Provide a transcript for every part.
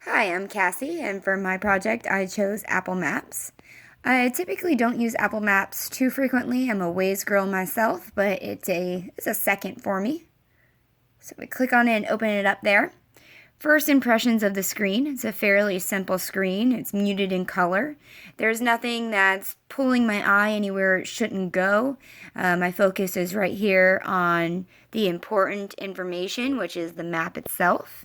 Hi, I'm Cassie, and for my project I chose Apple Maps. I typically don't use Apple Maps too frequently. I'm a Waze girl myself, but it's a second for me. So we click on it and open it up there. First impressions of the screen. It's a fairly simple screen. It's muted in color. There's nothing that's pulling my eye anywhere it shouldn't go. My focus is right here on the important information, which is the map itself.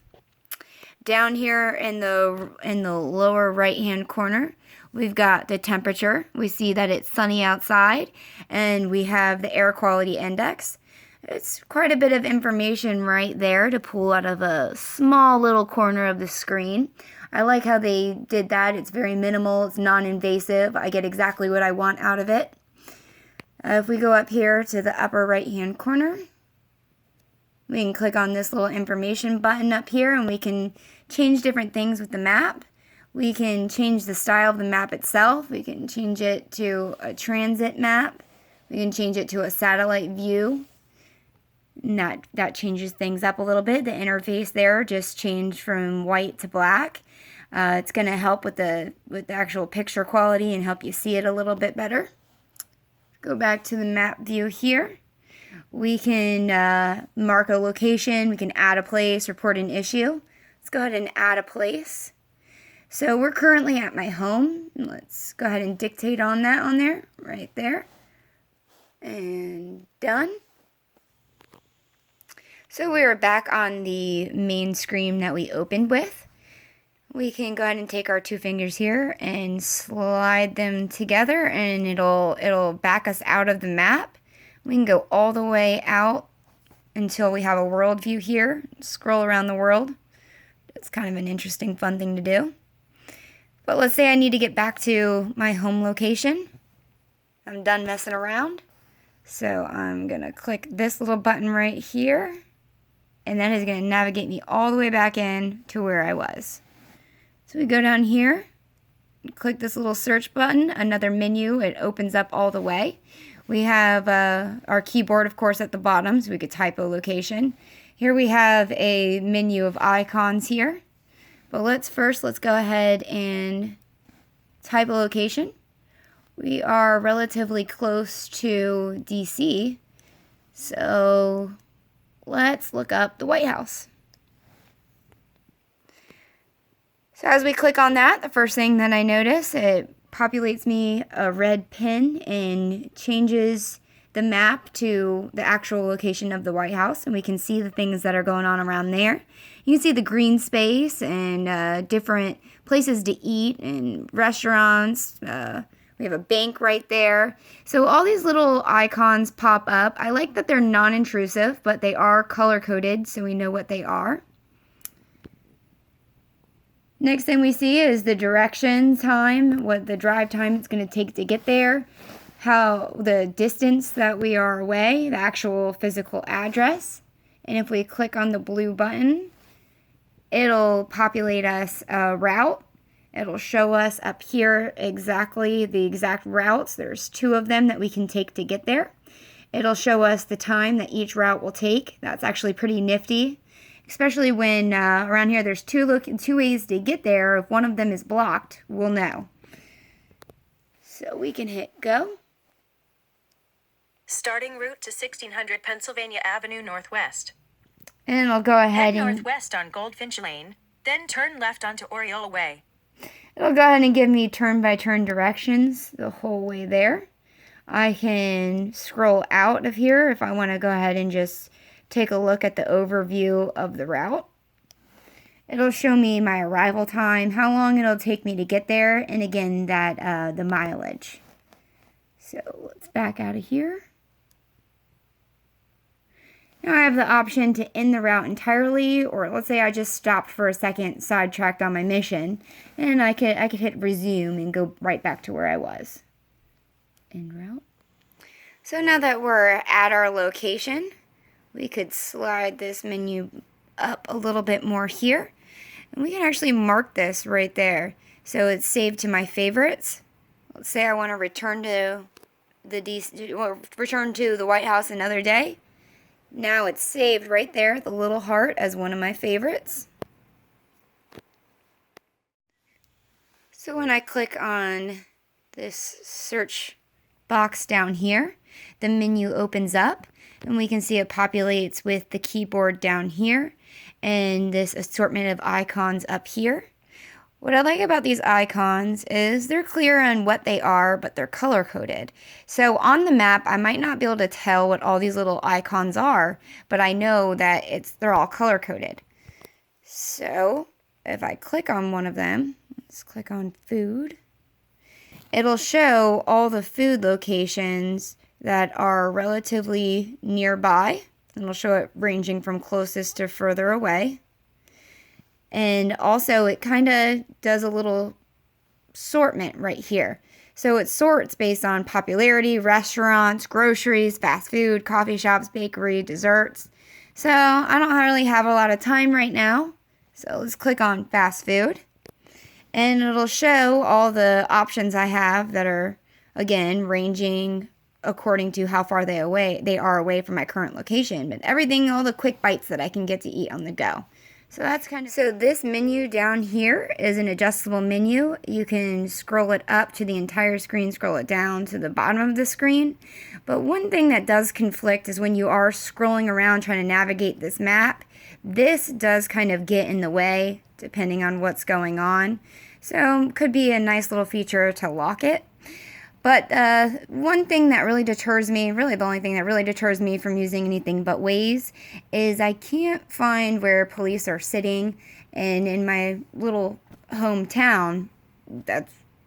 Down here in the lower right hand corner, we've got the temperature. We see that it's sunny outside, and we have the air quality index. It's quite a bit of information right there to pull out of a small little corner of the screen. I like how they did that. It's very minimal, it's non-invasive. I get exactly what I want out of it. If we go up here to the upper right hand corner, we can click on this little information button up here, and we can change different things with the map. We can change the style of the map itself. We can change it to a transit map. We can change it to a satellite view. And that changes things up a little bit. The interface there just changed from white to black. It's going to help with the actual picture quality and help you see it a little bit better. Go back to the map view here. We can mark a location, we can add a place, report an issue. Let's go ahead and add a place. So we're currently at my home. Let's go ahead and dictate on that on there, right there. And done. So we are back on the main screen that we opened with. We can go ahead and take our two fingers here and slide them together, and it'll back us out of the map. We can go all the way out until we have a world view here. Scroll around the world. It's kind of an interesting, fun thing to do. But let's say I need to get back to my home location. I'm done messing around. So I'm going to click this little button right here. And that is going to navigate me all the way back in to where I was. So we go down here. Click this little search button. Another menu. It opens up all the way. We have our keyboard, of course, at the bottom, so we could type a location. Here we have a menu of icons here. But let's go ahead and type a location. We are relatively close to DC, so let's look up the White House. So as we click on that, the first thing that I notice, it populates me a red pin and changes the map to the actual location of the White House, and we can see the things that are going on around there. You can see the green space and different places to eat and restaurants. We have a bank right there. So all these little icons pop up. I like that they're non-intrusive, but they are color-coded so we know what they are. Next thing we see is the direction time, what the drive time it's going to take to get there, how the distance that we are away, the actual physical address. And if we click on the blue button, it'll populate us a route. It'll show us up here exactly the exact routes. There's 2 of them that we can take to get there. It'll show us the time that each route will take. That's actually pretty nifty. Especially when around here there's two ways to get there. If one of them is blocked, we'll know. So we can hit go. Starting route to 1600 Pennsylvania Avenue Northwest. And I'll go ahead Head and northwest on Goldfinch Lane, then turn left onto Oriole Way. it'll go ahead and give me turn-by-turn directions the whole way there. I can scroll out of here if I want to go ahead and just take a look at the overview of the route. It'll show me my arrival time, how long it'll take me to get there, and again, that the mileage. So let's back out of here. Now I have the option to end the route entirely, or let's say I just stopped for a second, sidetracked on my mission, and I could hit resume and go right back to where I was. End route. So now that we're at our location, we could slide this menu up a little bit more here. And we can actually mark this right there. So it's saved to my favorites. Let's say I want to return to the White House another day. Now it's saved right there, the little heart, as one of my favorites. So when I click on this search box down here, the menu opens up and we can see it populates with the keyboard down here and this assortment of icons up here. What I like about these icons is they're clear on what they are, but they're color coded. So on the map, I might not be able to tell what all these little icons are, but I know that they're all color coded. So if I click on one of them, let's click on food, it'll show all the food locations that are relatively nearby, and it'll show it ranging from closest to further away. And also it kind of does a little assortment right here. So it sorts based on popularity, restaurants, groceries, fast food, coffee shops, bakery, desserts. So I don't really have a lot of time right now. So let's click on fast food. And it'll show all the options I have that are, again, ranging according to how far they are away from my current location. But everything, all the quick bites that I can get to eat on the go. So that's so this menu down here is an adjustable menu. You can scroll it up to the entire screen, scroll it down to the bottom of the screen. But one thing that does conflict is when you are scrolling around trying to navigate this map, this does kind of get in the way depending on what's going on. So could be a nice little feature to lock it. But one thing that really deters me, really the only thing that really deters me from using anything but Waze, is I can't find where police are sitting. And in my little hometown,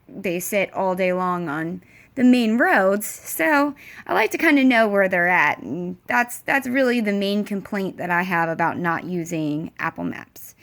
they sit all day long on the main roads. So I like to kind of know where they're at. And that's really the main complaint that I have about not using Apple Maps.